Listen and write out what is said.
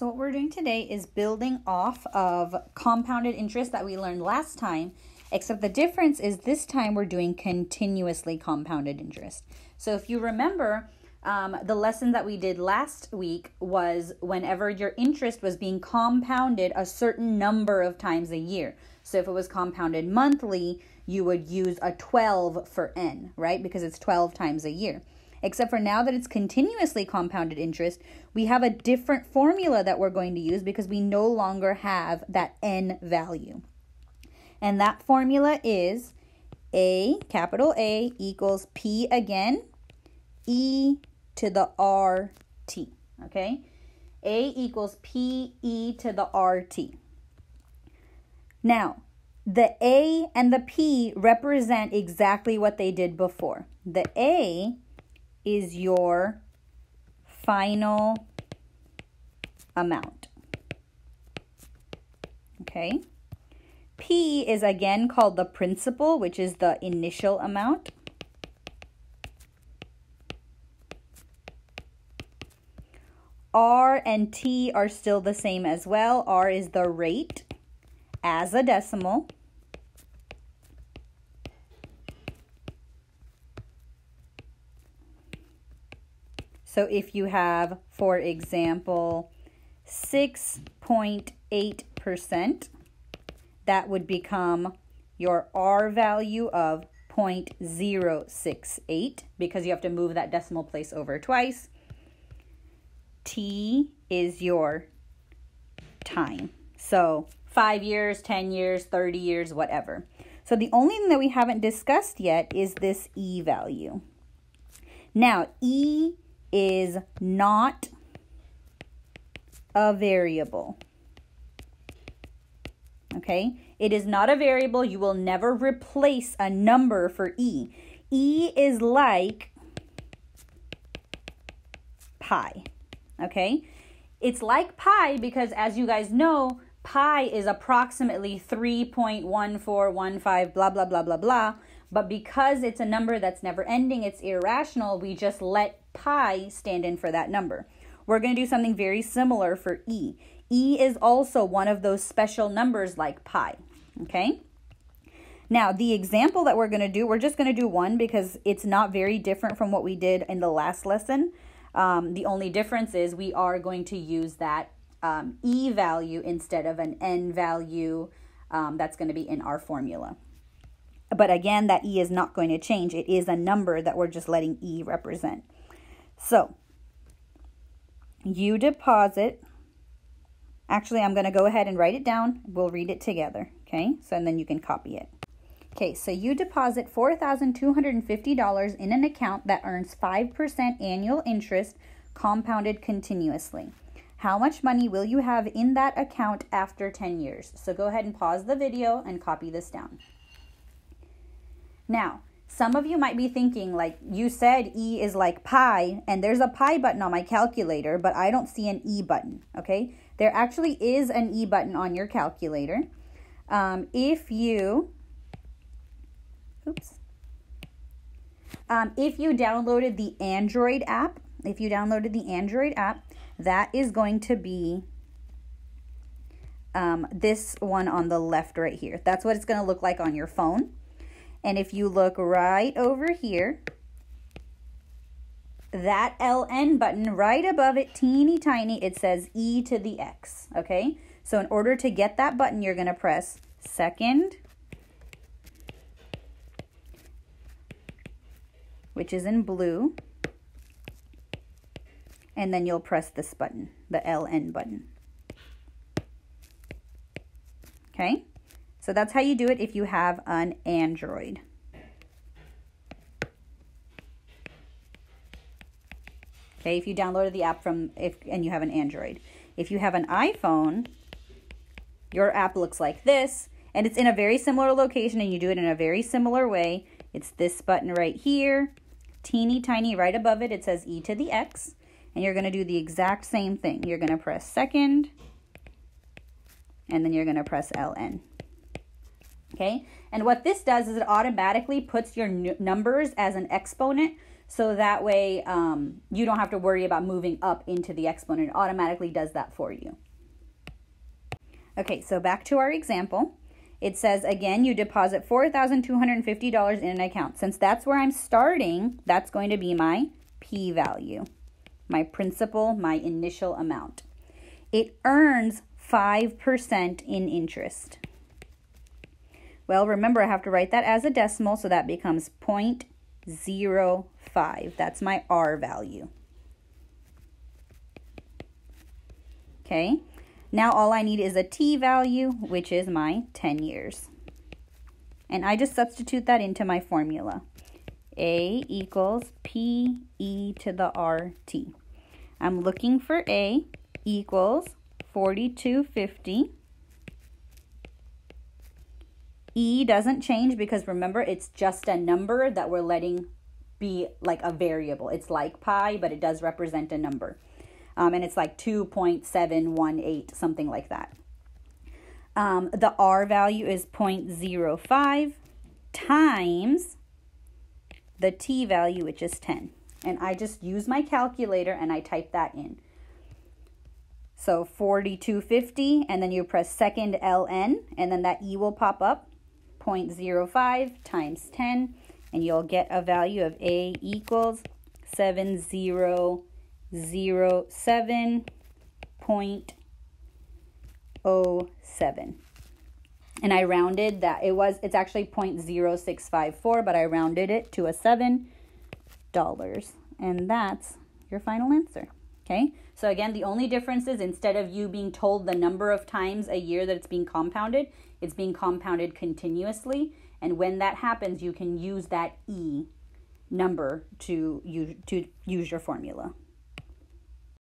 So what we're doing today is building off of compounded interest that we learned last time, except the difference is this time we're doing continuously compounded interest. So if you remember, the lesson that we did last week was whenever your interest was being compounded a certain number of times a year. So if it was compounded monthly, you would use a 12 for n, right? Because it's 12 times a year. Except for now that it's continuously compounded interest, we have a different formula that we're going to use because we no longer have that n value. And that formula is A, capital A, equals P again, e to the RT, okay? A equals P e to the RT. Now, the A and the P represent exactly what they did before. The A is your final amount. Okay? P is again called the principal, which is the initial amount. R and T are still the same as well. R is the rate as a decimal. So if you have, for example, 6.8%, that would become your R value of 0.068 because you have to move that decimal place over twice. T is your time. So 5 years, 10 years, 30 years, whatever. So the only thing that we haven't discussed yet is this E value. Now, E is not a variable. Okay? It is not a variable. You will never replace a number for E. E is like pi. Okay? It's like pi because, as you guys know, pi is approximately 3.1415 blah, blah, blah, blah, blah. But because it's a number that's never ending, it's irrational, we just let pi stand in for that number. We're going to do something very similar for E. E is also one of those special numbers like pi, okay? Now, the example that we're going to do, we're just going to do one because it's not very different from what we did in the last lesson. The only difference is we are going to use that E value instead of an N value that's going to be in our formula. But again, that E is not going to change. It is a number that we're just letting E represent. So, you deposit, actually I'm going to go ahead and write it down. We'll read it together, okay? So, and then you can copy it. Okay, so you deposit $4,250 in an account that earns 5% annual interest compounded continuously. How much money will you have in that account after 10 years? So go ahead and pause the video and copy this down. Now, some of you might be thinking, like, you said E is like pi, and there's a pi button on my calculator, but I don't see an E button, okay? There actually is an E button on your calculator. If you downloaded the Android app, that is going to be this one on the left right here. That's what it's going to look like on your phone. And if you look right over here, that LN button right above it, teeny tiny, it says E to the X, okay? So in order to get that button, you're going to press second, which is in blue, and then you'll press this button, the LN button, okay? So that's how you do it if you have an Android. Okay, if you downloaded the app and you have an Android. If you have an iPhone, your app looks like this, and it's in a very similar location, and you do it in a very similar way. It's this button right here, teeny tiny right above it. It says E to the X, and you're going to do the exact same thing. You're going to press second, and then you're going to press LN. Okay, and what this does is it automatically puts your numbers as an exponent. So that way you don't have to worry about moving up into the exponent. It automatically does that for you. Okay, so back to our example. It says, again, you deposit $4,250 in an account. Since that's where I'm starting, that's going to be my p-value, my principal, my initial amount. It earns 5% in interest. Well, remember, I have to write that as a decimal, so that becomes 0.05. That's my R value. Okay, now all I need is a t value, which is my 10 years. And I just substitute that into my formula. A equals P-E to the RT. I'm looking for A equals 4250. E doesn't change because remember, it's just a number that we're letting be like a variable. It's like pi, but it does represent a number. And it's like 2.718, something like that. The R value is 0.05 times the T value, which is 10. And I just use my calculator and I type that in. So 4250, and then you press second ln, and then that E will pop up, 0.05 times 10, and you'll get a value of A equals 7007.07. And I rounded that. It's actually 0.0654, but I rounded it to a $7. And that's your final answer. Okay? So again, the only difference is instead of you being told the number of times a year that it's being compounded, it's being compounded continuously. And when that happens, you can use that E number to use your formula.